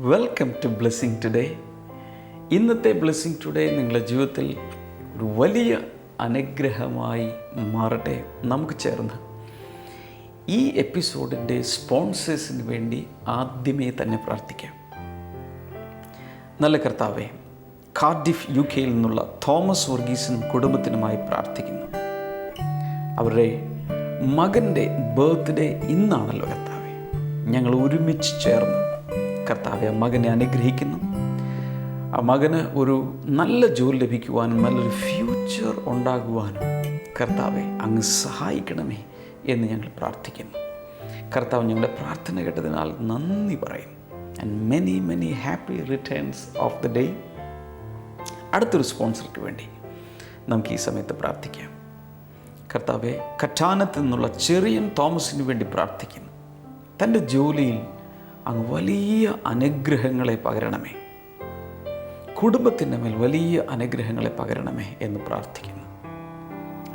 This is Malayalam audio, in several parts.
Welcome to blessing today. ഇന്നത്തെ ബ്ലെസ്സിങ് ടുഡേ നിങ്ങളുടെ ജീവിതത്തിൽ ഒരു വലിയ അനുഗ്രഹമായി മാറട്ടെ. നമുക്ക് ചേർന്ന് ഈ എപ്പിസോഡിൻ്റെ സ്പോൺസേഴ്സിന് വേണ്ടി ആദ്യമേ തന്നെ പ്രാർത്ഥിക്കാം. നല്ല കർത്താവേ, കാർഡിഫ് UK നിന്നുള്ള തോമസ് വർഗീസിനും കുടുംബത്തിനുമായി പ്രാർത്ഥിക്കുന്നു. അവരുടെ മകൻ്റെ ബർത്ത്ഡേ ഇന്നാണല്ലോ കർത്താവേ. ഞങ്ങൾ ഒരുമിച്ച് ചേർന്ന് കർത്താവെ ആ മകനെ അനുഗ്രഹിക്കുന്നു. ആ മകന് ഒരു നല്ല ജോലി ലഭിക്കുവാനും നല്ലൊരു ഫ്യൂച്ചർ ഉണ്ടാകുവാനും കർത്താവെ അങ്ങ് സഹായിക്കണമേ എന്ന് ഞങ്ങൾ പ്രാർത്ഥിക്കുന്നു. കർത്താവ് ഞങ്ങളുടെ പ്രാർത്ഥന കേട്ടതിനാൽ നന്ദി പറയും. And many many happy returns of the day. അടുത്തൊരു സ്പോൺസർക്ക് വേണ്ടി നമുക്ക് ഈ സമയത്ത് പ്രാർത്ഥിക്കാം. കർത്താവെ, കറ്റാനത്ത് നിന്നുള്ള ചെറിയൻ തോമസിന് വേണ്ടി പ്രാർത്ഥിക്കുന്നു. തൻ്റെ ജോലിയിൽ അങ്ങ് വലിയ അനുഗ്രഹങ്ങളെ പകരണമേ, കുടുംബത്തിൻ്റെ മേൽ വലിയ അനുഗ്രഹങ്ങളെ പകരണമേ എന്ന് പ്രാർത്ഥിക്കുന്നു.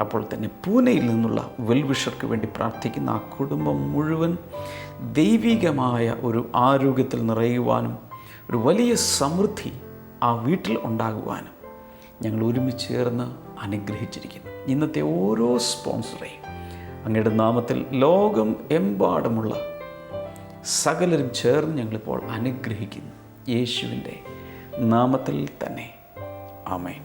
അപ്പോൾ തന്നെ പൂനെയിൽ നിന്നുള്ള വെൽവിഷർക്ക് വേണ്ടി പ്രാർത്ഥിക്കുന്ന ആ കുടുംബം മുഴുവൻ ദൈവികമായ ഒരു ആരോഗ്യത്തിൽ നിറയുവാനും ഒരു വലിയ സമൃദ്ധി ആ വീട്ടിൽ ഉണ്ടാകുവാനും ഞങ്ങൾ ഒരുമിച്ച് ചേർന്ന് അനുഗ്രഹിച്ചിരിക്കുന്നു. ഇന്നത്തെ ഓരോ സ്പോൺസറെയും അങ്ങയുടെ നാമത്തിൽ ലോകം എമ്പാടുമുള്ള സകലരും ചേർന്ന് ഞങ്ങളിപ്പോൾ അനുഗ്രഹിക്കുന്നു. യേശുവിൻ്റെ നാമത്തിൽ തന്നെ ആമേൻ.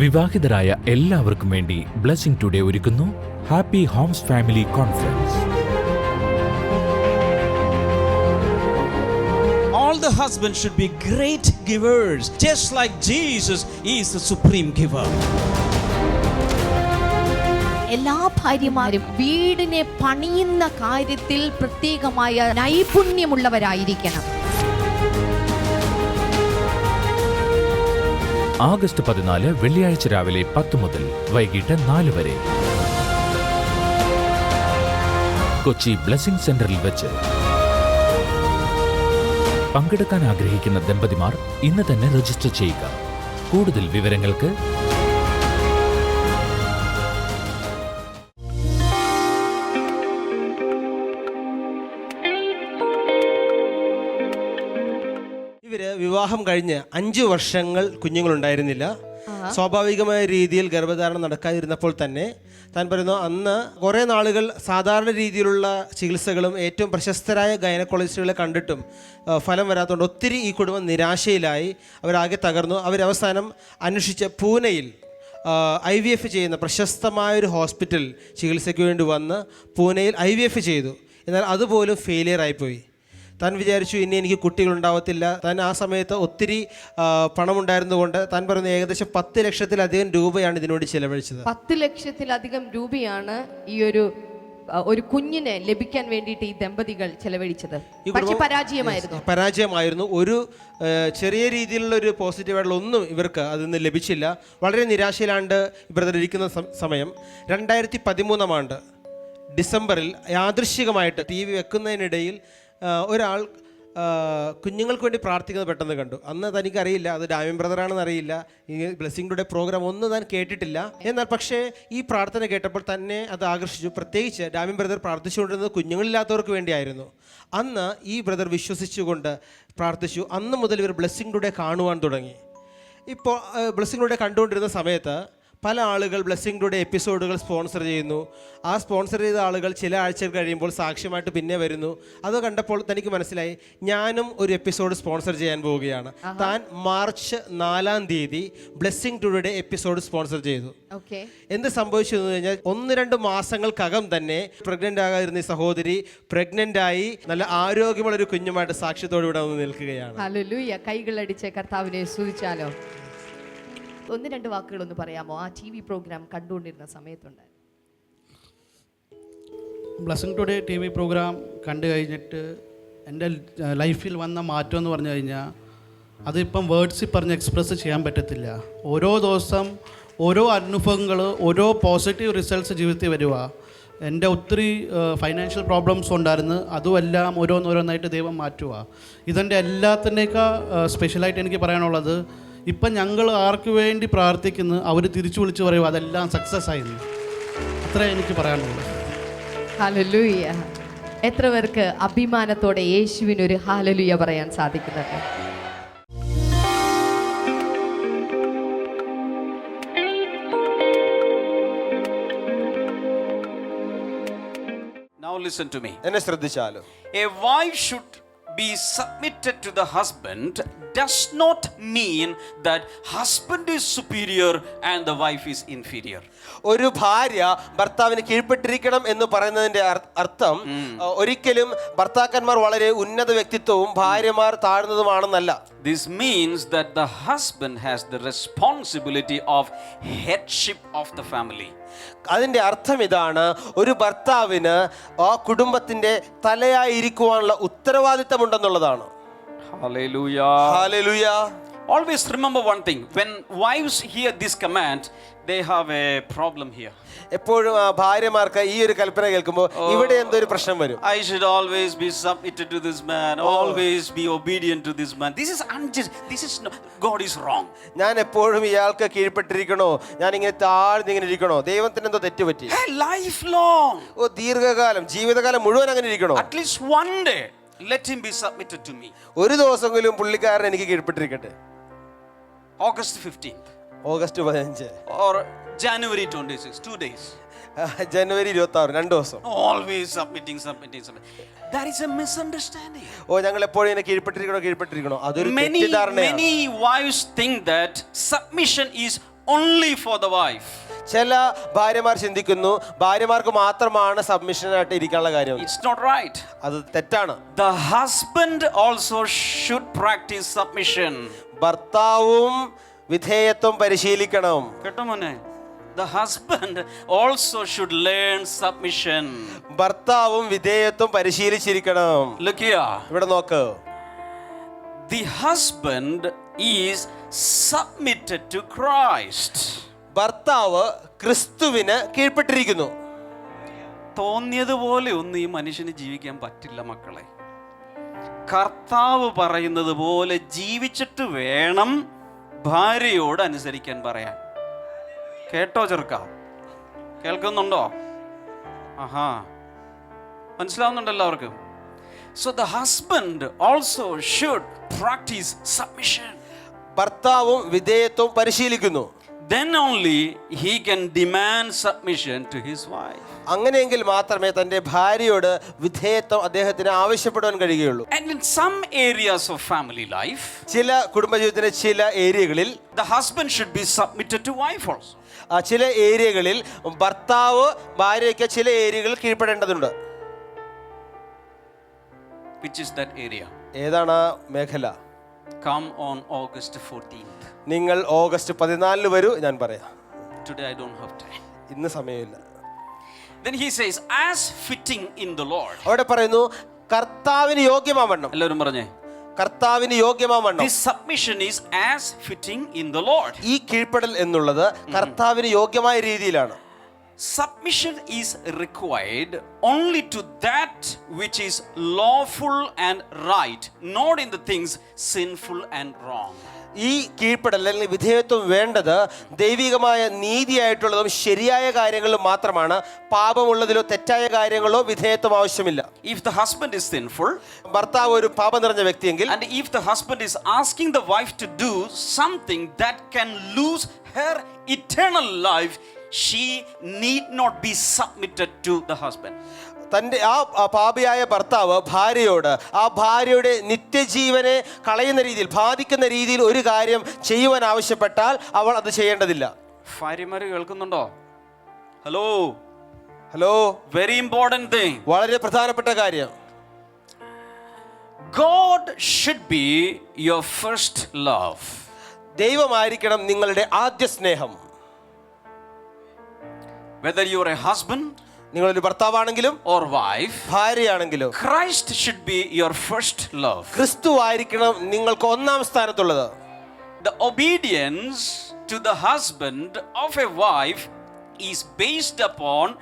വിവാഹിതരായ എല്ലാവർക്കും വേണ്ടി ബ്ലെസ്സിംഗ് ടുഡേ ഒരുക്കുന്നു happy Holmes family conference. All the husbands should be great givers, just like Jesus is the supreme giver. എല്ലാ ഭാര്യമാരും വീടിനെ പണിയുന്ന കാര്യത്തിൽ പ്രത്യേകമായ നൈപുണ്യമുള്ളവരായിരിക്കണം. ആഗസ്റ്റ് 14 വെള്ളിയാഴ്ച രാവിലെ 10 മുതൽ വൈകിട്ട് 4 വരെ കൊച്ചി ബ്ലെസ്സിംഗ് സെന്ററിൽ വെച്ച്. പങ്കെടുക്കാൻ ആഗ്രഹിക്കുന്ന ദമ്പതിമാർ ഇന്ന് തന്നെ രജിസ്റ്റർ ചെയ്യുക. കൂടുതൽ വിവരങ്ങൾക്ക് വിവാഹം കഴിഞ്ഞ് 5 വർഷങ്ങൾ കുഞ്ഞുങ്ങളുണ്ടായിരുന്നില്ല. സ്വാഭാവികമായ രീതിയിൽ ഗർഭധാരണം നടക്കാതിരുന്നപ്പോൾ തന്നെ താൻ പറയുന്നു, അന്ന് കുറേ നാളുകൾ സാധാരണ രീതിയിലുള്ള ചികിത്സകളും ഏറ്റവും പ്രശസ്തരായ ഗൈനക്കോളജിസ്റ്റുകളെ കണ്ടിട്ടും ഫലം വരാത്തതുകൊണ്ട് ഒത്തിരി ഈ കുടുംബം നിരാശയിലായി. അവരാകെ തകർന്നു. അവരവസാനം അന്വേഷിച്ച പൂനെയിൽ IVF ചെയ്യുന്ന പ്രശസ്തമായൊരു ഹോസ്പിറ്റൽ ചികിത്സയ്ക്ക് വേണ്ടി വന്ന് പൂനെയിൽ IVF ചെയ്തു. എന്നാൽ അതുപോലും ഫെയിലിയർ ആയിപ്പോയി. താൻ വിചാരിച്ചു ഇനി എനിക്ക് കുട്ടികളുണ്ടാവത്തില്ല. താൻ ആ സമയത്ത് ഒത്തിരി പണമുണ്ടായിരുന്നുകൊണ്ട് താൻ പറയുന്നത് ഏകദേശം 10 ലക്ഷത്തിലധികം രൂപയാണ് ഇതിനുവേണ്ടി ചെലവഴിച്ചത്. 10 ലക്ഷത്തിലധികം രൂപയാണ് ഈ ഒരു കുഞ്ഞിനെ ലഭിക്കാൻ വേണ്ടിയിട്ട് ഈ ദമ്പതികൾ ചെലവഴിച്ചത്. പക്ഷേ പരാജയമായിരുന്നു. ഒരു ചെറിയ രീതിയിലുള്ള ഒരു പോസിറ്റീവായിട്ടുള്ള ഒന്നും ഇവർക്ക് അതിൽ നിന്ന് ലഭിച്ചില്ല. വളരെ നിരാശയിലാണ്ട് ബ്രദർ ഇരിക്കുന്ന സമയം 2013 ആണ്ട് ഡിസംബറിൽ യാദൃശ്ചികമായിട്ട് TV വെക്കുന്നതിനിടയിൽ ഒരാൾ കുഞ്ഞുങ്ങൾക്ക് വേണ്ടി പ്രാർത്ഥിക്കുന്നത് പെട്ടെന്ന് കണ്ടു. അന്ന് തനിക്കറിയില്ല അത് ഡാമിൻ ബ്രദറാണെന്ന് അറിയില്ല. ഈ ബ്ലെസ്സിംഗ് ടുഡേ പ്രോഗ്രാം ഒന്നും താൻ കേട്ടിട്ടില്ല. എന്നാൽ പക്ഷേ ഈ പ്രാർത്ഥന കേട്ടപ്പോൾ തന്നെ അത് ആകർഷിച്ചു. പ്രത്യേകിച്ച് ഡാമിൻ ബ്രദർ പ്രാർത്ഥിച്ചുകൊണ്ടിരുന്നത് കുഞ്ഞുങ്ങളില്ലാത്തവർക്ക് വേണ്ടിയായിരുന്നു. അന്ന് ഈ ബ്രദർ വിശ്വസിച്ചുകൊണ്ട് പ്രാർത്ഥിച്ചു. അന്ന് മുതൽ ഇവർ ബ്ലെസ്സിംഗ് ടുഡേ കാണുവാൻ തുടങ്ങി. ഇപ്പോൾ ബ്ലെസ്സിംഗ് ടുഡേ കണ്ടുകൊണ്ടിരുന്ന സമയത്ത് പല ആളുകൾ ബ്ലെസ്സിംഗ് ടുഡേ എപ്പിസോഡുകൾ സ്പോൺസർ ചെയ്യുന്നു. ആ സ്പോൺസർ ചെയ്ത ആളുകൾ ചില ആഴ്ചകൾ കഴിയുമ്പോൾ സാക്ഷ്യമായിട്ട് പിന്നെ വരുന്നു. അത് കണ്ടപ്പോൾ തനിക്ക് മനസ്സിലായി, ഞാനും ഒരു എപ്പിസോഡ് സ്പോൺസർ ചെയ്യാൻ പോവുകയാണ്. താൻ മാർച്ച് 4-ാം തീയതി ബ്ലെസ്സിംഗ് ടുഡേ എപ്പിസോഡ് സ്പോൺസർ ചെയ്തു. എന്ത് സംഭവിച്ചു എന്ന് കഴിഞ്ഞാൽ 1-2 മാസങ്ങൾക്കകം തന്നെ പ്രഗ്നൻ്റ് ആകാതിരുന്ന ഈ സഹോദരി പ്രഗ്നൻ്റ് ആയി നല്ല ആരോഗ്യമുള്ളൊരു കുഞ്ഞുമായിട്ട് സാക്ഷ്യത്തോടെ ഇവിടെ വന്ന് നിൽക്കുകയാണ്. ഹല്ലേലൂയ. കൈകളടിച്ച് കർത്താവിനെ സ്തുതിച്ചാലോ. 1-2 വാക്കുകളൊന്ന് പറയാമോ ആ TV പ്രോഗ്രാം കണ്ടുകൊണ്ടിരുന്ന സമയത്തുണ്ട്? ബ്ലെസ്സിംഗ് ടുഡേ TV പ്രോഗ്രാം കണ്ടു കഴിഞ്ഞിട്ട് എൻ്റെ ലൈഫിൽ വന്ന മാറ്റം എന്ന് പറഞ്ഞു കഴിഞ്ഞാൽ അതിപ്പം വേർഡ്സിൽ പറഞ്ഞ് എക്സ്പ്രസ് ചെയ്യാൻ പറ്റത്തില്ല. ഓരോ ദിവസം ഓരോ അനുഭവങ്ങൾ, ഓരോ പോസിറ്റീവ് റിസൾട്ട്സ് ജീവിതത്തിൽ വരിക. എൻ്റെ ഒത്തിരി ഫൈനാൻഷ്യൽ പ്രോബ്ലംസ് ഉണ്ടായിരുന്നു. അതുമെല്ലാം ഓരോന്നോരോന്നായിട്ട് ദൈവം മാറ്റുക. ഇതെൻ്റെ എല്ലാത്തിൻ്റെയൊക്കെ സ്പെഷ്യലായിട്ട് എനിക്ക് പറയാനുള്ളത്, ഇപ്പം ഞങ്ങൾ ആർക്ക് വേണ്ടി പ്രാർത്ഥിക്കുന്നു അവർ തിരിച്ചു വിളിച്ച് പറയുക അതെല്ലാം സക്സസ് ആയിരുന്നു. അത്രേ എനിക്ക് പറയാനുള്ളൂ. ഹല്ലേലൂയ. എത്ര പേർക്ക് അഭിമാനത്തോടെ യേശുവിനൊരു ഹല്ലേലൂയ പറയാൻ സാധിക്കുന്നുണ്ട്? Now listen to me. എന്നെ ശ്രദ്ധിച്ചാലും A wife should be submitted to the husband does not mean that husband is superior and the wife is inferior. ഒരു ഭാര്യ ഭർത്താവിന് കീഴ്പ്പെട്ടിരിക്കണം എന്ന് പറയുന്നതിന്റെ അർത്ഥം ഒരിക്കലും ഭർത്താക്കന്മാർ വളരെ ഉന്നത വ്യക്തിത്വവും ഭാര്യമാർ താഴ്ന്നതുമാണെന്നല്ല. This means that the husband has the responsibility of headship of the family. അതിന്റെ അർത്ഥം ഇതാണ്, ഒരു ഭർത്താവിന് ആ കുടുംബത്തിന്റെ തലയായിരിക്കുവാനുള്ള ഉത്തരവാദിത്തമുണ്ടെന്നുള്ളതാണ്. Hallelujah. Hallelujah. Always remember one thing, when wives hear this command, they have a problem here. എപ്പോഴും ഭാര്യമാർക്ക് ഈ ഒരു കൽപ്പന കേൾക്കുമ്പോൾ ഇവിടെ എന്തൊരു പ്രശ്നം വരും. I should always be submitted to this man, always be obedient to this man. This is unjust. This is no, God is wrong. ഞാൻ എപ്പോഴും ഇയാൾക്ക് കീഴ്പ്പെട്ടിരിക്കണോ, ഞാൻ ഇങ്ങനെ താഴ്ന്നിങ്ങനെ ഇരിക്കണോ, ദൈവത്തിന് എന്തോ തെറ്റുപറ്റി. Hey, lifelong. ദീർഘകാലം, ജീവിതകാലം മുഴുവൻ അങ്ങനെ ഇരിക്കണോ? At least one day, let him be submitted to me. ഒരു ദിവസമെങ്കിലും പുള്ളിക്കാരൻ എനിക്ക് കീഴ്പ്പെട്ടിരിക്കട്ടെ. August 15th. August 15 or January 26, 2 days. ജനുവരി 26, 2 ദിവസം. Always submitting. That is a misunderstanding. ഞങ്ങൾ എപ്പോഴും ഇങ്ങനെ കീഴ്പ്പെട്ടിരിക്കണോ, അതൊരു Many തെറ്റിദ്ധാരണയാണ്. wives think that submission is only for the wife. ചില ഭാര്യമാർ ചിന്തിക്കുന്നു ഭാര്യമാർക്ക് മാത്രമാണ് സബ്മിഷനായിട്ട് ഇരിക്കാനുള്ള കാര്യം. It's not right. അത് തെറ്റാണ്. The husband also should practice submission. ഭർത്താവും വിധേയത്വം പരിശീലിക്കണം. കേട്ടോ മോനെ? The husband also should learn submission. ഭർത്താവും വിധേയത്വം പരിശീലിച്ചിരിക്കണം. Look here. ഇവിടെ നോക്ക്. The husband is submitted to Christ. ഭർത്താവ് ക്രിസ്തുവിന് കീഴ്പ്പെട്ടിരിക്കുന്നു. തോന്നിയതുപോലെ ഒന്നും ഈ മനുഷ്യന് ജീവിക്കാൻ പറ്റില്ല മക്കളെ. കർത്താവ് പറയുന്നത് പോലെ ജീവിച്ചിട്ട് വേണം ഭാര്യയോട് അനുസരിക്കാൻ പറയാൻ. കേട്ടോ ചെറുക്ക? കേൾക്കുന്നുണ്ടോ? ആഹാ, മനസ്സിലാവുന്നുണ്ടല്ലോ എല്ലാവർക്കും? So the husband also should practice submission. ഭർത്താവും വിധേയത്വം പരിശീലിക്കുന്നു. Then only he can demand submission to his wife. അങ്ങനെയെങ്കിൽ മാത്രമേ തന്റെ ഭാര്യയോട് വിധേയത്വം അദ്ദേഹത്തിന് ആവശ്യപ്പെടാൻ കഴിയുകയുള്ളൂ. And in some areas of family life, ചില കുടുംബജീവിതത്തിന്റെ ചില ഏരിയകളിൽ the husband should be submitted to wife also. ചില ഏരിയകളിൽ ഭർത്താവ് ഭാര്യയ്ക്ക് ചില ഏരിയകളിൽ കീഴ്പ്പെടേണ്ടതുണ്ട്. Which is that area? ഏതാണ് മേഖല? Come on August 14th. നിങ്ങൾ ഓഗസ്റ്റ് 14 വരൂ, ഞാൻ പറയാം. Today I don't have time. ഇന്ന് സമയമില്ല. Then he says, as fitting in the Lord. അവിടെ പറയുന്നു കർത്താവിന് യോഗ്യമാവണ്ണം. എല്ലാവരും പറഞ്ഞേ, കർത്താവിന് യോഗ്യമാവണ്ണം. this submission is as fitting in the Lord. ഈ കീഴ്പ്പെടൽ എന്നുള്ളത് കർത്താവിന് യോഗ്യമായ രീതിയിലാണ്. Submission is required only to that which is lawful and right, not in the things sinful and wrong. ഈ കീഴ്പ്പെടൽ അല്ലെങ്കിൽ വിധേയത്വം വേണ്ടത് ദൈവികമായ നീതിയായിട്ടുള്ളതും ശരിയായ കാര്യങ്ങളിലും മാത്രമാണ്. പാപമുള്ളതിലോ തെറ്റായ കാര്യങ്ങളോ വിധേയത്വം ആവശ്യമില്ല. If the husband is sinful, ഭർത്താവ് ഒരു പാപം നിറഞ്ഞ വ്യക്തിയെങ്കിൽ, and if the husband is asking the wife to do something that can lose her eternal life, she need not be submitted to the husband. തൻ്റെ ആ പാപിയായ ഭർത്താവ് ഭാര്യയോട് ആ ഭാര്യയുടെ നിത്യജീവനെ കളയുന്ന രീതിയിൽ ബാധിക്കുന്ന രീതിയിൽ ഒരു കാര്യം ചെയ്യുവാൻ ആവശ്യപ്പെട്ടാൽ അവൾ അത് ചെയ്യേണ്ടതില്ല. ഭാര്യമാര് കേൾക്കുന്നുണ്ടോ? Hello hello, very important thing. വളരെ പ്രധാനപ്പെട്ട കാര്യം. God should be your first love. ദൈവമായിരിക്കണം നിങ്ങളുടെ ആദ്യ സ്നേഹം. Whether you are a husband, നിങ്ങളൊരു ഭർത്താവാണെങ്കിലും or wife, ഭാര്യയാണെങ്കിലും Christ should be your first love. ക്രിസ്തു ആയിരിക്കണം നിങ്ങൾക്ക് ഒന്നാം സ്ഥാനത്തുള്ളത്. The obedience to the husband of a wife is based upon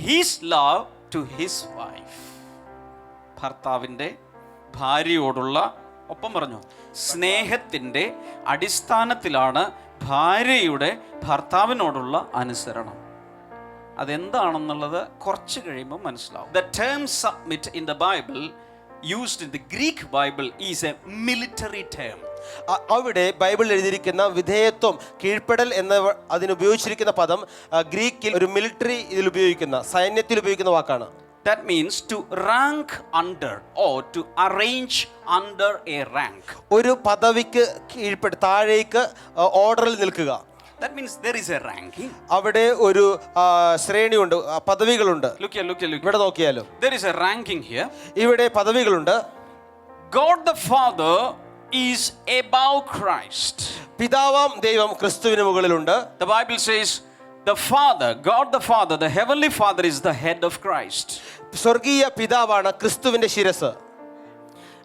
his love to his wife. ഭർത്താവിൻ്റെ ഭാര്യയോടുള്ള, ഒപ്പം പറഞ്ഞു, സ്നേഹത്തിൻ്റെ അടിസ്ഥാനത്തിലാണ് ഭാര്യയുടെ ഭർത്താവിനോടുള്ള അനുസരണം. അതെന്താണെന്നുള്ളത് കുറച്ച് കഴിയുമ്പോൾ മനസ്സിലാവും. The term submit in the Bible, used in the Greek Bible, is a military term. അവിടെ ബൈബിളിൽ എഴുതിയിരിക്കുന്ന വിധേയത്വം, കീഴ്പ്പെടൽ എന്ന അതിനുപയോഗിച്ചിരിക്കുന്ന പദം ഗ്രീക്കിൽ ഒരു മിലിറ്ററി ഇതിൽ ഉപയോഗിക്കുന്ന, സൈന്യത്തിൽ ഉപയോഗിക്കുന്ന വാക്കാണ്. That means to rank under or to arrange under a rank. ഒരു പദവിക്ക് കീഴ്പ്പെട്ട് താഴേക്ക് ഓർഡറിൽ നിൽക്കുക. That means there is a ranking. അവിടെ ഒരു ശ്രേണിയുണ്ട്, പദവികളുണ്ട്. Look here. ഇവിടെ നോക്കിയാലോ, There is a ranking here. ഇവിടെ പദവികളുണ്ട്. God the Father is above Christ. പിതാവാം ദൈവം ക്രിസ്തുവിന് മുകളിലുണ്ട്. The Bible says the Father, God the Father, the Heavenly Father is the head of Christ. സ്വർഗീയ പിതാവാണ് ക്രിസ്തുവിന്റെ ശിരസ്.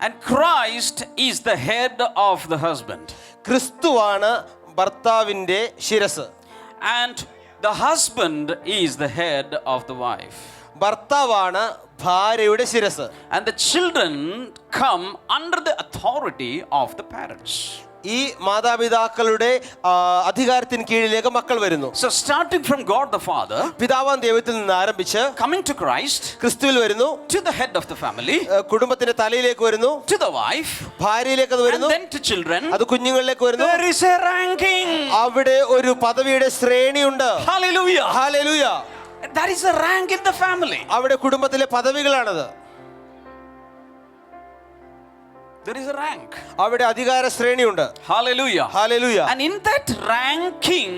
And Christ is the head of the husband. ക്രിസ്തുവാണ് ഭർത്താവിന്റെ ശിരസ്. And the husband is the head of the wife. ഭർത്താവാണ് ഭാര്യയുടെ ശിരസ്. And the children come under the authority of the parents. ഈ മാതാപിതാക്കളുടെ അധികാരത്തിന് കീഴിലേക്ക് മക്കൾ വരുന്നു. So starting from God the Father, പിതാവാം ദൈവത്തിൽ നിന്ന് ആരംഭിച്ച് coming to Christ, ക്രിസ്തുവിൽ വരുന്നു, to the head of the family, കുടുംബത്തിന്റെ തലയിലേക്ക് വരുന്നു, to the wife, ഭാര്യയിലേക്ക് അത് and വരുന്നു, then to children. അത് കുഞ്ഞുങ്ങളിലേക്ക് വരുന്നു. There is a ranking. അവിടെ ഒരു പദവിയുടെ ശ്രേണിയുണ്ട്. Hallelujah. Hallelujah. That is a rank in the family. അവിടെ കുടുംബത്തിലെ പദവികളാണത്. There is a rank. അവിടെ അധികാര ശ്രേണിയുണ്ട്. Hallelujah. Hallelujah. And in that ranking,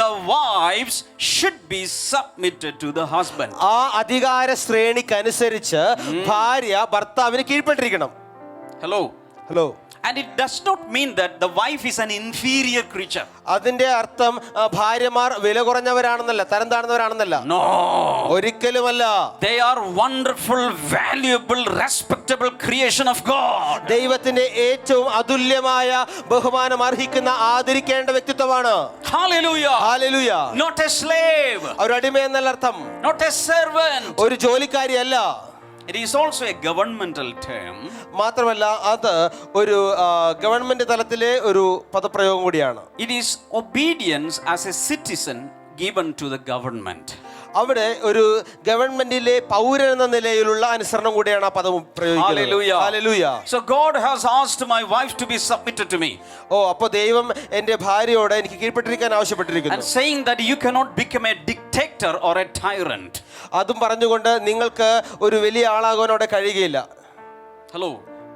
the wives should be submitted to the husband. ആ അധികാര ശ്രേണിക്കനുസരിച്ച് ഭാര്യ ഭർത്താവിന് കീഴ്പ്പെട്ടിരിക്കണം. Hello. Hello. And it does not mean that the wife is an inferior creature. അതിന്റെ അർത്ഥം ഭാര്യമാർ വില കുറഞ്ഞവരാണെന്നല്ല, തരം താഴ്ന്നവരാണെന്നല്ല. No. ഒരിക്കലുമല്ല. They are wonderful, valuable, respectable creation of God. ദൈവത്തിന്റെ ഏറ്റവും അതുല്യമായ ബഹുമാനം അർഹിക്കുന്ന ആദരിക്കേണ്ട വ്യക്തിത്വമാണ്. Hallelujah. Hallelujah. Not a slave. ഒരു അടിമ എന്നല്ല അർത്ഥം. Not a servant. ഒരു ജോലിക്കാരിയല്ല. It is also a governmental term. മാത്രമല്ല അത് ഒരു ഗവൺമെന്റ് തലത്തിലെ ഒരു പദപ്രയോഗം കൂടിയാണ്. It is obedience as a citizen given to the government. അവിടെ ഒരു ഗവൺമെന്റിലെ പൗരൻ എന്ന നിലയിലുള്ള അനുസരണം കൂടിയാണ് ആ പദം പ്രയോഗിക്കുന്നത്. Hallelujah. Hallelujah. So God has asked my wife to be submitted to me. അപ്പോൾ ദൈവം എൻ്റെ ഭാര്യയോട് എനിക്ക് കീഴ്പ്പെട്ടിരിക്കാൻ ആവശ്യപ്പെട്ടിരിക്കുന്നു. And saying that you cannot become a dictator or a tyrant. അതും പറഞ്ഞുകൊണ്ട് നിങ്ങൾക്ക് ഒരു വലിയ ആളാകാൻ അവിടെ കഴിയുകയില്ല. Hello.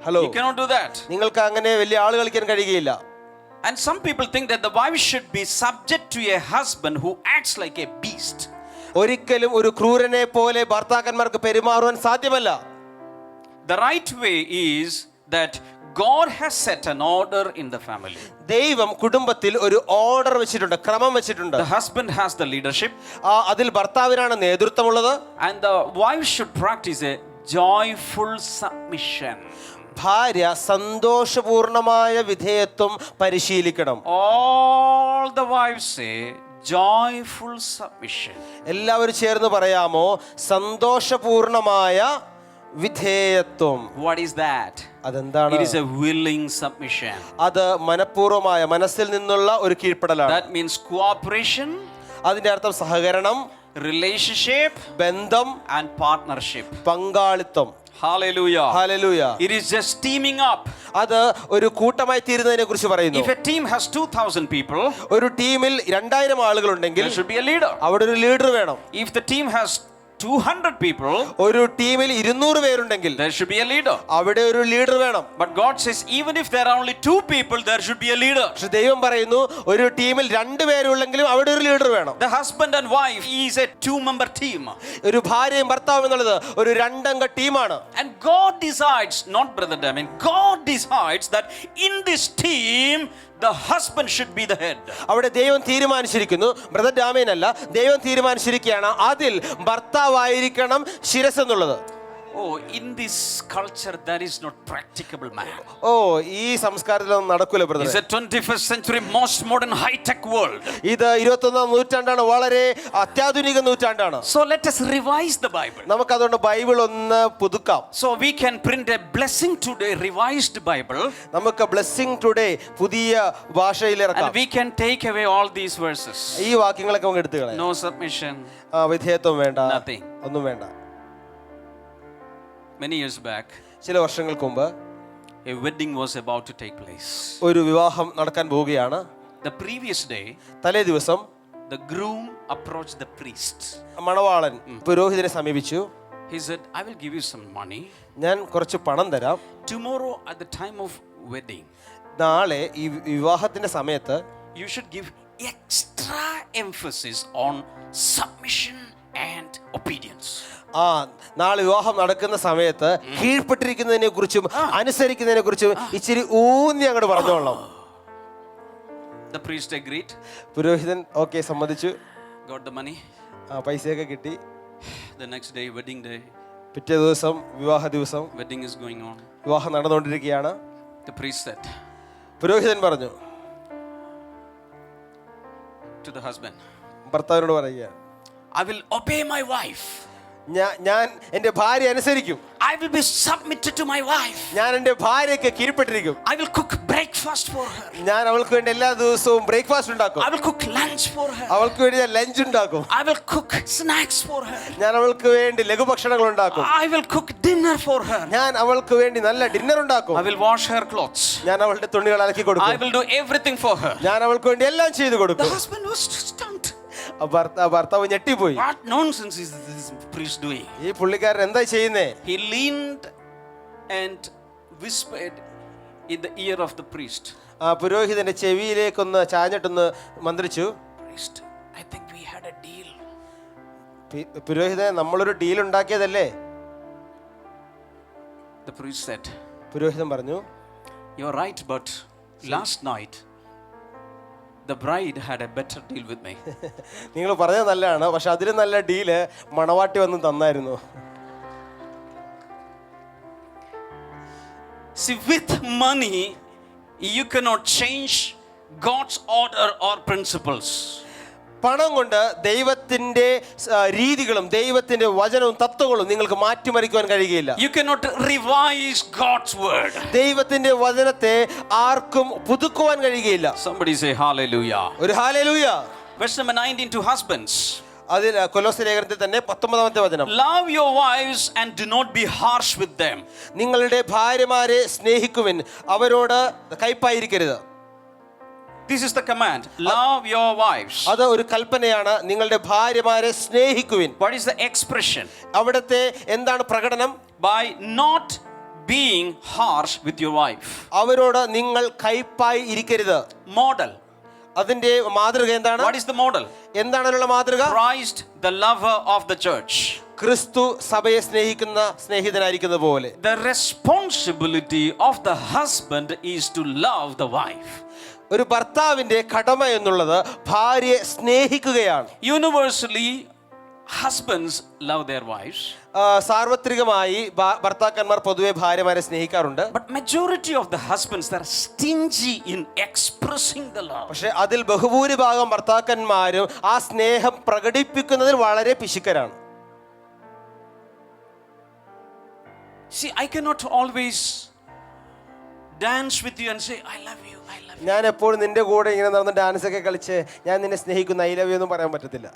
Hello. You cannot do that. നിങ്ങൾക്ക് അങ്ങനെ വലിയ ആൾ കളിക്കാൻ കഴിയുകയില്ല. And some people think that the wife should be subject to a husband who acts like a beast. ഒരിക്കലും ഒരു ക്രൂരനെ പോലെ ഭർത്താക്കന്മാർക്ക് പെരുമാറുവാൻ സാധ്യമല്ല. The right way is that God has set an order in the family. ദൈവം കുടുംബത്തിൽ ഒരു ഓർഡർ വെച്ചിട്ടുണ്ട്, ക്രമം വെച്ചിട്ടുണ്ട്. The husband has the leadership. അതിൽ ഭർത്താവിനാണ് നേതൃത്വമുള്ളത്. And the wife should practice a joyful submission. ഭാര്യ സന്തോഷപൂർണമായ വിധേയത്വം പരിശീലിക്കണം. All the wives say joyful submission. എല്ലാവരും ചേർന്ന് പറയാമോ? സന്തോഷപൂർണമായ വിധേയത്വം. What is that? അതെന്താണ്? It is a willing submission. അത് മനഃപൂർവമായ മനസ്സിൽ നിന്നുള്ള ഒരു കീഴ്പ്പെടലാണ്. That means cooperation, അതിന്റെ അർത്ഥം സഹകരണം, relationship, ബന്ധം, and partnership. പങ്കാളിത്തം. Hallelujah. Hallelujah. It is just teaming up. അത് ഒരു കൂട്ടമായി തീരുന്നതിനെ കുറിച്ച് പറയുന്നു. If a team has 2,000 people, ഒരു ടീമിൽ 2000 ആളുകൾ ഉണ്ടെങ്കിൽ there should be a leader. അവിടെ ഒരു ലീഡർ വേണം. If the team has 200 people, ഒരു ടീമിൽ 200 പേരുണ്ടെങ്കിൽ there should be a leader. അവിടെ ഒരു ലീഡർ വേണം. But God says even if there are only 2 people, there should be a leader. പക്ഷെ ദൈവം പറയുന്നു ഒരു ടീമിൽ 2 പേരുള്ളെങ്കിലും അവിടെ ഒരു ലീഡർ വേണം. The husband and wife is a 2-member team. ഒരു ഭാര്യയും ഭർത്താവും എന്നുള്ളത് ഒരു 2 അംഗ ടീമാണ്. And God decides, not Brother Damien, God decides that in this team the husband should be the head. അവിടെ ദൈവം തീരുമാനിച്ചിരിക്കുന്നു, ബ്രദർ ഡാമിയൻ അല്ല, ദൈവം തീരുമാനിച്ചിരിക്കുകയാണ് അതിൽ ഭർത്താവായിരിക്കണം ശിരസ് എന്നുള്ളത്. Oh, in this culture, that is not practicable, man. ഓ, ഈ സംസ്കാരത്തിലൊന്നും നടക്കൂല brother. It's a 21st century, most modern, high-tech world. ഇത് 21-ാം നൂറ്റാണ്ടാണ്, വളരെ അത്യാധുനിക നൂറ്റാണ്ടാണ്. So let us revise the Bible. നമുക്ക് അതുകൊണ്ട് ബൈബിൾ ഒന്ന് പുതുക്കാം. So we can print a blessing today, revised Bible. നമുക്ക് ബ്ലെസ്സിംഗ് ടുഡേ പുതിയ ഭാഷയിൽ ഇറക്കാം. And we can take away all these verses. ഈ വാക്യങ്ങളൊക്കെ നമുക്ക് എടുത്തു കളയാം. No submission. വിധേയത്വം വേണ്ട, Nothing. ഒന്നും വേണ്ട. Many years back, ചില വർഷങ്ങൾക്ക് മുമ്പ് a wedding was about to take place. ഒരു വിവാഹം നടക്കാൻ പോവുകയാണ്. The previous day, തലേ ദിവസം the groom approached the priest. മണവാളൻ പുരോഹിതനെ സമീപിച്ചു. He said, I will give you some money. ഞാൻ കുറച്ച് പണം തരാം. Tomorrow at the time of wedding, നാളെ ഈ വിവാഹത്തിന്റെ സമയത്ത് you should give extra emphasis on submission and obedience. നാളെ വിവാഹം നടക്കുന്ന സമയത്ത് കീഴ്പ്പെട്ടിരിക്കുന്നതിനെ കുറിച്ചും അനുസരിക്കുന്നതിനെ കുറിച്ചും ഇച്ചിരി ഊന്നി അങ്ങോട്ട് പറഞ്ഞോളാം. The priest agreed. പുരോഹിതൻ ഓക്കെ സമ്മതിച്ചു. Got the money. പൈസയൊക്കെ കിട്ടി. The next day, wedding day. പിറ്റേ ദിവസം വിവാഹ ദിവസം. Wedding is going on. വിവാഹം നടന്നുകൊണ്ടിരിക്കുകയാണ്. The priest said പുരോഹിതൻ പറഞ്ഞു to the husband, ഭർത്താവിനോട് പറയുക, I will obey my wife. ഞാൻ എൻ്റെ ഭാര്യ അനുസരിക്കും. I will be submitted to my wife. ഞാൻ എൻ്റെ ഭാര്യയ്ക്ക് കീഴ്പ്പെട്ടിരിക്കും. I will cook breakfast for her. ഞാൻ അവൾക്ക് വേണ്ടി എല്ലാ ദിവസവും ബ്രേക്ക്ഫാസ്റ്റ് ഉണ്ടാക്കും. I will cook lunch for her. അവൾക്ക് വേണ്ടി ഞാൻ ലഞ്ച് ഉണ്ടാക്കും. I will cook snacks for her. ഞാൻ അവൾക്ക് വേണ്ടി ലഘുഭക്ഷണങ്ങൾ ഉണ്ടാക്കും. I will cook dinner for her. ഞാൻ അവൾക്ക് വേണ്ടി നല്ല ഡിന്നർ ഉണ്ടാക്കും. I will wash her clothes. ഞാൻ അവളുടെ തുണികൾ അലക്കി I കൊടുക്കും. will do everything for her. ഞാൻ അവൾക്ക് വേണ്ടി എല്ലാം ചെയ്തു The കൊടുക്കും. husband was stunned. ഭർത്താവ് ഞെട്ടിപ്പോയി. What nonsense is this priest doing? ഈ പുള്ളിക്കാരൻ എന്താ ചെയ്യുന്നേ? He leaned and whispered in the ear of the priest. പുരോഹിതന്റെ ചെവിയിലേക്കൊന്ന് ചാഞ്ഞിട്ടൊന്ന് മന്ത്രിച്ചു. Priest, I think we had a deal. പുരോഹിതൻ, നമ്മളൊരു ഡീൽ ഉണ്ടാക്കിയതല്ലേ? The priest said, പുരോഹിതൻ പറഞ്ഞു, you're right, but last night the bride had a better deal with me. നിങ്ങൾ പറഞ്ഞത് നല്ലതാണ്, പക്ഷെ അതിലും നല്ല ഡീല് മണവാട്ടി വന്ന് തന്നായിരുന്നു. See, with money you cannot change God's order or principles. പണം കൊണ്ട് ദൈവത്തിന്റെ രീതികളും ദൈവത്തിന്റെ വചനവും തത്വങ്ങളും നിങ്ങൾക്ക് മാറ്റിമറിക്കുവാൻ കഴിയുകയില്ല. You cannot revise God's word. ദൈവത്തിന്റെ വചനത്തെ ആർക്കും പുതുക്കുവാൻ കഴിയുകയില്ല. Somebody say hallelujah. ഒരു hallelujah. Verse number 19 to husbands. അതിൽ കൊലോസ്യ ലേഖനത്തിൽ തന്നെ 19-ാമത്തെ വചനം. Love your wives and do not be harsh with them. നിങ്ങളുടെ ഭാര്യമാരെ സ്നേഹിക്കുവിൻ, അവരോട് കൈപ്പായിരിക്കരുത്. This is the command. Love your wives. അത് ഒരു കൽപ്പനയാണ്. നിങ്ങളുടെ ഭാര്യമാരെ സ്നേഹിക്കുവിൻ. What is the expression? അവിടുത്തെ എന്താണ് പ്രകടനം? By not being harsh with your wife. അവരോട് നിങ്ങൾ കൈപ്പായി ഇരിക്കരുത്. Model. അതിന്റെ മാതൃക എന്താണ്? What is the model? എന്താണ് അതിനുള്ള മാതൃക? Christ, the lover of the church. ക്രിസ്തു സഭയെ സ്നേഹിക്കുന്ന സ്നേഹിതനായിരിക്കുന്നത് പോലെ. The responsibility of the husband is to love the wife. ഒരു ഭർത്താവിന്റെ കടമ എന്നുള്ളത് ഭാര്യയെ സ്നേഹിക്കുകയാണ്. Universally, husbands love their wives. സാർവത്രികമായി ഭർത്താക്കന്മാർ പൊതുവെ ഭാര്യമാരെ സ്നേഹിക്കാറുണ്ട്. But majority of the husbands are stingy in expressing the love. പക്ഷെ അതിൽ ബഹുഭൂരിഭാഗം ഭർത്താക്കന്മാരും ആ സ്നേഹം പ്രകടിപ്പിക്കുന്നതിൽ വളരെ പിശുക്കരാണ്. See, I cannot always dance with you and say I love you, I love you. ഞാൻ എപ്പോഴും നിന്റെ കൂടെ ഇങ്ങനെ നടന്ന് ഡാൻസ് ഒക്കെ കളിച്ച് ഞാൻ നിന്നെ സ്നേഹിക്കുന്ന ഐ ലവ് യു ഒന്നും പറയാൻ പറ്റത്തില്ല.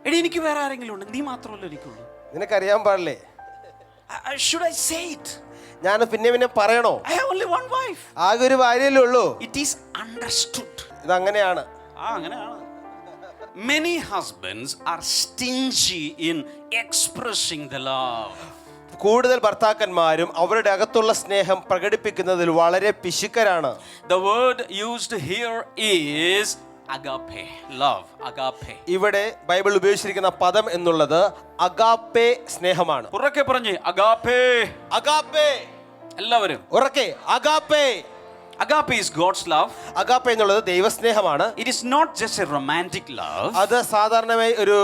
എടി എനിക്ക് വേറെ ആരെങ്കിലും ഉണ്ട്, നീ മാത്രമല്ല എനിക്കുള്ളൂ. നിനക്കറിയാൻ പാടില്ലേ? Should I say it? ഞാൻ പിന്നെ പറയണോ? I have only one wife. ആകെ ഒരു ഭാര്യയല്ലേ ഉള്ളൂ. It is understood. ഇതങ്ങനെയാണ്. അങ്ങനെയാണ്. Many husbands are stingy in expressing the love. കൂടുതൽ ഭർത്താക്കന്മാരും അവരുടെ അകത്തുള്ള സ്നേഹം പ്രകടിപ്പിക്കുന്നതിൽ വളരെ പിശുക്കരാണ്. The word used here is agape, love, agape. ഇവിടെ ബൈബിൾ ഉപയോഗിച്ചിരിക്കുന്ന പദം എന്നുള്ളത് അഗാപ്പെ സ്നേഹമാണ്. ഉറക്കെ പറഞ്ഞേ agape. അഗാപ്പെ. എല്ലാവരും ഉറക്കെ agape. Agape is God's love. Agape എന്നുള്ളത് ദൈവസ്നേഹമാണ്. It is not just a romantic love. അത് സാധാരണമായി ഒരു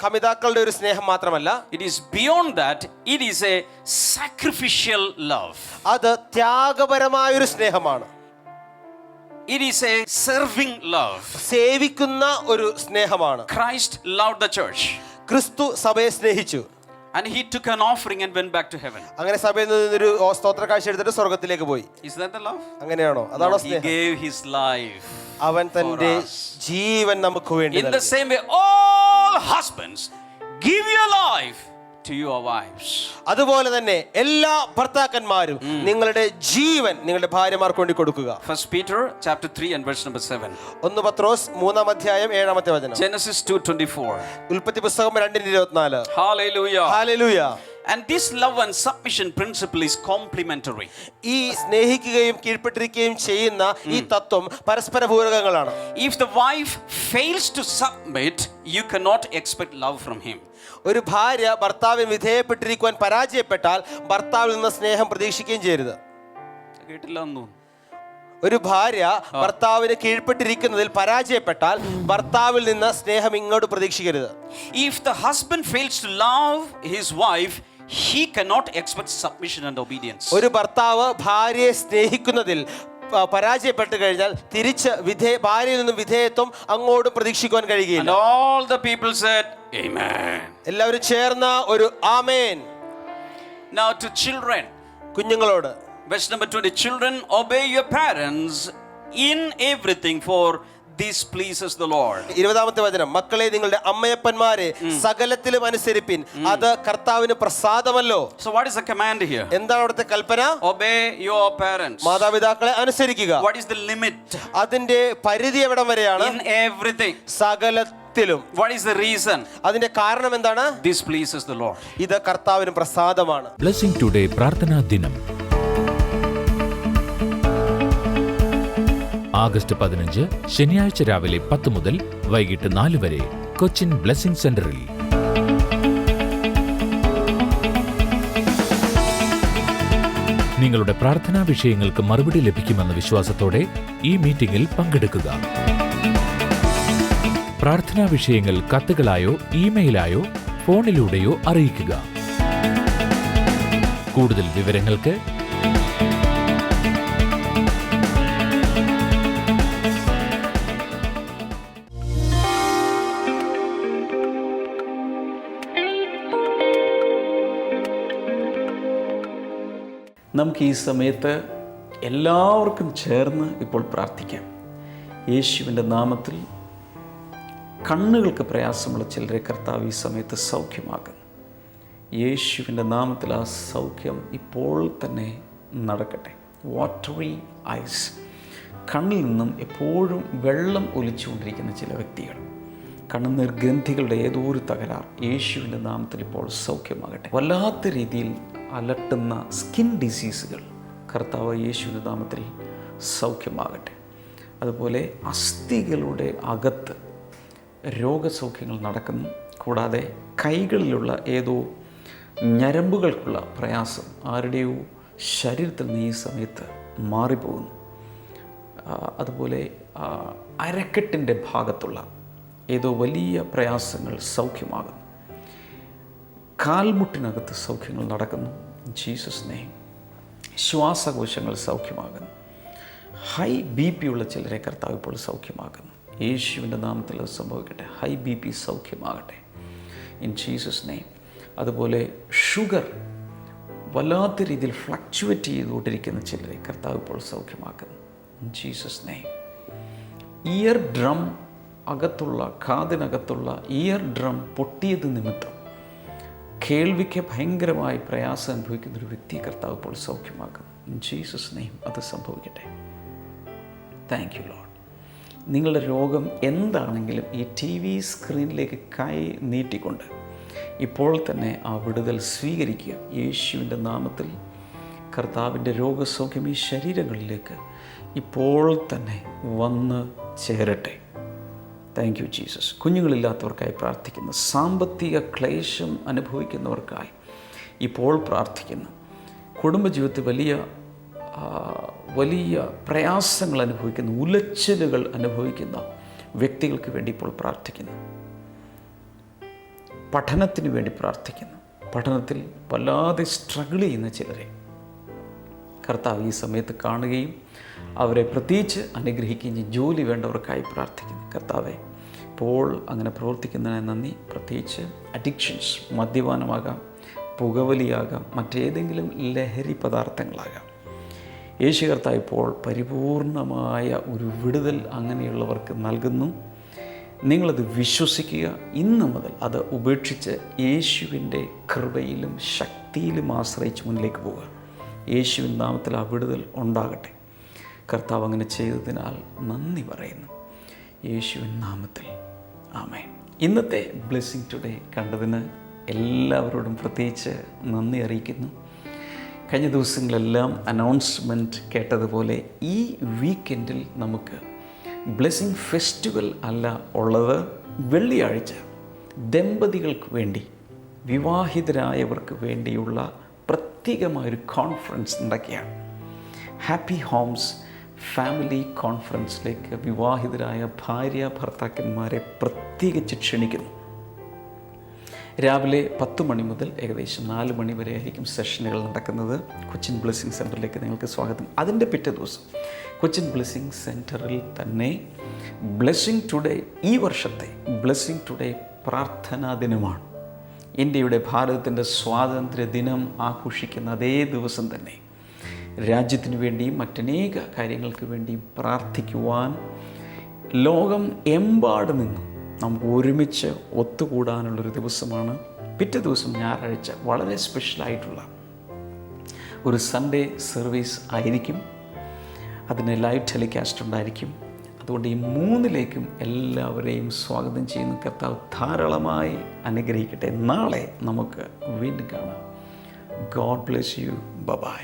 കമിതാക്കളുടെ ഒരു സ്നേഹം മാത്രമല്ല. It is beyond that. It is a sacrificial love. അത് ത്യാഗപരമായ ഒരു സ്നേഹമാണ്. It is a serving love. സേവിക്കുന്ന ഒരു സ്നേഹമാണ്. Christ loved the church. ക്രിസ്തു സഭയെ സ്നേഹിച്ചു. And he took an offering and went back to heaven. അങ്ങനെ സഭയിൽ നിന്നൊരു സ്തോത്ര കാഴ്ച എടുത്തിട്ട് സ്വർഗ്ഗത്തിലേക്ക് പോയി. Is that the love? അങ്ങനെയാണോ? അതാണോ He സ്നേഹം? gave his life. അവൻ തന്റെ ജീവൻ നമുക്ക് വേണ്ടി In the നൽകി. same way, all husbands, give your life to your wives. അതുപോലെ തന്നെ എല്ലാ ഭർത്താക്കന്മാരും നിങ്ങളുടെ ജീവൻ നിങ്ങളുടെ ഭാര്യമാർക്ക് വേണ്ടി കൊടുക്കുക. 1 Peter chapter 3 and verse number 7. 1 പത്രോസ് 3-ാം വചനം. Genesis 2:24. ഉൽപ്പത്തി പുസ്തകം 2:24. Hallelujah. Hallelujah. And this love and submission principle is complementary. ഈ സ്നേഹിക്കുകയും കീഴ്പ്പെട്ടിരിക്കുകയും ചെയ്യുന്ന ഈ തത്വം പരസ്പര പൂരകങ്ങളാണ്. If the wife fails to submit, you cannot expect love from him. ഒരു ഭാര്യ ഭർത്താവിന് വിധേയപ്പെട്ടിരിക്കുവാൻ പരാജയപ്പെട്ടാൽ ഭർത്താവിൽ നിന്ന് സ്നേഹം പ്രതീക്ഷിക്കുകയും ചെയ്യരുത്. കേട്ടില്ല എന്ന്. ഒരു ഭാര്യ ഭർത്താവിന് കീഴ്പ്പെട്ടിരിക്കുന്നതിൽ പരാജയപ്പെട്ടാൽ ഭർത്താവിൽ നിന്ന് സ്നേഹം ഇങ്ങോട്ട് പ്രതീക്ഷിക്കരുത്. If the husband fails to love his wife, he cannot expect submission and obedience. ഒരു ഭർത്താവ് ഭാര്യയെ സ്നേഹിക്കുന്നതിൽ പരാജയപ്പെട്ടു കഴിഞ്ഞാൽ തിരിച്ച് ഭാര്യയിൽ നിന്നും വിധേയത്വം അങ്ങോട്ടും പ്രതീക്ഷിക്കുവാൻ And കഴിയുകയില്ല. all the people said, Amen. എല്ലാവരും ചേർന്ന ഒരു ആമേൻ. Now to children. കുഞ്ഞുങ്ങളോട് Verse number 20. Children, obey your parents in everything, for this pleases the Lord. 20-ാമത്തെ വചനം. മക്കളെ നിങ്ങളുടെ അമ്മയപ്പന്മാരെ സകലത്തിലും അനുസരിപ്പിൻ, അത് കർത്താവിന് പ്രസാദമല്ലോ. So what is the command here? എന്താണ് അവിടുത്തെ കൽപ്പന? Obey your parents. മാതാപിതാക്കളെ അനുസരിക്കുക. What is the limit? അതിന്റെ പരിധി എവിടം വരെയാണ്? In everything. സകലത്തിലും. What is the reason? അതിന്റെ കാരണം എന്താണ്? This pleases the Lord. ഇത് കർത്താവിന് പ്രസാദമാണ്. ബ്ലെസ്സിംഗ് ടുഡേ പ്രാർത്ഥനാ ദിനം ആഗസ്റ്റ് 15 ശനിയാഴ്ച രാവിലെ 10 മുതൽ വൈകിട്ട് 4 വരെ കൊച്ചിൻ ബ്ലെസ്സിംഗ് സെന്ററിൽ. നിങ്ങളുടെ പ്രാർത്ഥനാ വിഷയങ്ങൾക്ക് മറുപടി ലഭിക്കുമെന്ന വിശ്വാസത്തോടെ ഈ മീറ്റിംഗിൽ പങ്കെടുക്കുക. പ്രാർത്ഥനാ വിഷയങ്ങൾ കത്തുകളായോ ഇമെയിലായോ ഫോണിലൂടെയോ അറിയിക്കുക. കൂടുതൽ വിവരങ്ങൾക്ക് നമുക്ക് ഈ സമയത്ത് എല്ലാവർക്കും ചേർന്ന് ഇപ്പോൾ പ്രാർത്ഥിക്കാം. യേശുവിൻ്റെ നാമത്തിൽ കണ്ണുകൾക്ക് പ്രയാസമുള്ള ചിലരെ കർത്താവ് ഈ സമയത്ത് സൗഖ്യമാക്കുന്നു. യേശുവിൻ്റെ നാമത്തിൽ ആ സൗഖ്യം ഇപ്പോൾ തന്നെ നടക്കട്ടെ. വാട്ടറി ഐസ്, കണ്ണിൽ നിന്നും എപ്പോഴും വെള്ളം ഒലിച്ചുകൊണ്ടിരിക്കുന്ന ചില വ്യക്തികൾ, കണ്ണുനീർ ഗ്രന്ഥികളുടെ ഏതോ ഒരു തകരാർ യേശുവിൻ്റെ നാമത്തിൽ ഇപ്പോൾ സൗഖ്യമാകട്ടെ. വല്ലാത്ത രീതിയിൽ അലട്ടുന്ന സ്കിൻ ഡിസീസുകൾ കർത്താവ് യേശുവിൻ്റെ നാമത്തിൽ സൗഖ്യമാകട്ടെ. അതുപോലെ അസ്ഥികളുടെ അകത്ത് രോഗസൗഖ്യങ്ങൾ നടക്കുന്നു. കൂടാതെ കൈകളിലുള്ള ഏതോ ഞരമ്പുകൾക്കുള്ള പ്രയാസം ആരുടെയോ ശരീരത്തിൽ നിന്ന് ഈ സമയത്ത് മാറിപ്പോകുന്നു. അതുപോലെ അരക്കെട്ടിൻ്റെ ഭാഗത്തുള്ള ഏതോ വലിയ പ്രയാസങ്ങൾ സൗഖ്യമാകുന്നു. കാൽമുട്ടിനകത്ത് സൗഖ്യങ്ങൾ നടക്കുന്നു. Jesus name. ശ്വാസകോശങ്ങൾ സൗഖ്യമാകുന്നു. ഹൈ BP ഉള്ള ചിലരെ കർത്താവ് ഇപ്പോൾ സൗഖ്യമാക്കുന്നു. യേശുവിൻ്റെ നാമത്തിൽ അത് സംഭവിക്കട്ടെ. ഹൈ BP സൗഖ്യമാകട്ടെ ഇൻ ജീസസ് നെയിം. അതുപോലെ ഷുഗർ വല്ലാത്ത രീതിയിൽ ഫ്ലക്ച്വേറ്റ് ചെയ്തുകൊണ്ടിരിക്കുന്ന ചിലരെ കർത്താവ് ഇപ്പോൾ സൗഖ്യമാക്കുന്നു in Jesus name. Ear drum അകത്തുള്ള കാതിനകത്തുള്ള ഇയർ ഡ്രം പൊട്ടിയത് നിമിത്തം കേൾവിക്ക് ഭയങ്കരമായി പ്രയാസം അനുഭവിക്കുന്നൊരു വ്യക്തി കർത്താവ് ഇപ്പോൾ സൗഖ്യമാക്കും ഇൻ ജീസസ് നെയിം. അത് സംഭവിക്കട്ടെ. Thank you Lord. നിങ്ങളുടെ രോഗം എന്താണെങ്കിലും ഈ TV സ്ക്രീനിലേക്ക് കൈ നീട്ടിക്കൊണ്ട് ഇപ്പോൾ തന്നെ ആ വിടുതൽ സ്വീകരിക്കുക. യേശുവിൻ്റെ നാമത്തിൽ കർത്താവിൻ്റെ രോഗസൗഖ്യം ഈ ശരീരങ്ങളിലേക്ക് ഇപ്പോൾ തന്നെ വന്ന് ചേരട്ടെ. Thank you Jesus. കുഞ്ഞുങ്ങളില്ലാത്തവർക്കായി പ്രാർത്ഥിക്കുന്നു. സാമ്പത്തിക ക്ലേശം അനുഭവിക്കുന്നവർക്കായി ഇപ്പോൾ പ്രാർത്ഥിക്കുന്നു. കുടുംബജീവിതത്തിൽ വലിയ വലിയ പ്രയാസങ്ങൾ അനുഭവിക്കുന്ന, ഉലച്ചിലുകൾ അനുഭവിക്കുന്ന വ്യക്തികൾക്ക് വേണ്ടി ഇപ്പോൾ പ്രാർത്ഥിക്കുന്നു. പഠനത്തിന് വേണ്ടി പ്രാർത്ഥിക്കുന്നു. പഠനത്തിൽ വല്ലാതെ സ്ട്രഗിൾ ചെയ്യുന്ന ചിലരെ കർത്താവ് ഈ സമയത്ത് കാണുകയും അവരെ പ്രത്യേകിച്ച് അനുഗ്രഹിക്കുകയും ചെയ്യും. ജോലി വേണ്ടവർക്കായി പ്രാർത്ഥിക്കുന്നു. കർത്താവെ, ഇപ്പോൾ അങ്ങനെ പ്രവർത്തിക്കുന്നതിന് നന്ദി. പ്രത്യേകിച്ച് അഡിക്ഷൻസ്, മദ്യപാനമാകാം, പുകവലിയാകാം, മറ്റേതെങ്കിലും ലഹരി പദാർത്ഥങ്ങളാകാം. യേശു കർത്താവ് ഇപ്പോൾ പരിപൂർണമായ ഒരു വിടുതൽ അങ്ങനെയുള്ളവർക്ക് നൽകുന്നു. നിങ്ങളത് വിശ്വസിക്കുക. ഇന്നു മുതൽ അത് ഉപേക്ഷിച്ച് യേശുവിൻ്റെ കൃപയിലും ശക്തിയിലും ആശ്രയിച്ച് മുന്നിലേക്ക് പോവുക. യേശുവിൻ നാമത്തിൽ ആ വിടുതൽ ഉണ്ടാകട്ടെ. കർത്താവ് അങ്ങനെ ചെയ്തതിനാൽ നന്ദി പറയുന്നു. യേശുവിൻ നാമത്തിൽ ആമേൻ. ഇന്നത്തെ ബ്ലെസ്സിങ് ടുഡേ കണ്ടതിന് എല്ലാവരോടും പ്രത്യേകിച്ച് നന്ദി അറിയിക്കുന്നു. കഴിഞ്ഞ ദിവസങ്ങളെല്ലാം അനൗൺസ്മെൻറ്റ് കേട്ടതുപോലെ ഈ വീക്കെൻഡിൽ നമുക്ക് ബ്ലെസ്സിങ് ഫെസ്റ്റിവൽ അല്ല ഉള്ളത്. വെള്ളിയാഴ്ച ദമ്പതികൾക്ക് വേണ്ടി, വിവാഹിതരായവർക്ക് വേണ്ടിയുള്ള പ്രത്യേകമായൊരു കോൺഫറൻസ് നടക്കുകയാണ്. ഹാപ്പി ഹോംസ് ഫാമിലി കോൺഫറൻസിലേക്ക് വിവാഹിതരായ ഭാര്യ ഭർത്താക്കന്മാരെ പ്രത്യേകിച്ച് ക്ഷണിക്കുന്നു. രാവിലെ 10 മണി മുതൽ ഏകദേശം 4 മണി വരെ ആയിരിക്കും സെഷനുകൾ നടക്കുന്നത്. കൊച്ചിൻ ബ്ലെസ്സിങ് സെൻറ്ററിലേക്ക് നിങ്ങൾക്ക് സ്വാഗതം. അതിൻ്റെ പിറ്റേ ദിവസം കൊച്ചിൻ ബ്ലെസ്സിങ് സെൻറ്ററിൽ തന്നെ ബ്ലെസ്സിങ് ടുഡേ, ഈ വർഷത്തെ ബ്ലെസ്സിങ് ടുഡേ പ്രാർത്ഥനാ ദിനമാണ്. ഇന്ത്യയുടെ, ഭാരതത്തിൻ്റെ സ്വാതന്ത്ര്യ ദിനം ആഘോഷിക്കുന്ന അതേ ദിവസം തന്നെ രാജ്യത്തിന് വേണ്ടിയും മറ്റനേക കാര്യങ്ങൾക്ക് വേണ്ടിയും പ്രാർത്ഥിക്കുവാൻ ലോകം എമ്പാട് നിന്നും നമുക്ക് ഒരുമിച്ച് ഒത്തുകൂടാനുള്ളൊരു ദിവസമാണ്. പിറ്റേ ദിവസം ഞായറാഴ്ച വളരെ സ്പെഷ്യലായിട്ടുള്ള ഒരു സൺഡേ സർവീസ് ആയിരിക്കും. അതിന് ലൈവ് ടെലികാസ്റ്റ് ഉണ്ടായിരിക്കും. അതുകൊണ്ട് ഈ 3ലേക്കും എല്ലാവരെയും സ്വാഗതം ചെയ്യുന്നു. കർത്താവ് ധാരാളമായി അനുഗ്രഹിക്കട്ടെ. നാളെ നമുക്ക് വീണ്ടും കാണാം. God bless you. ബൈ.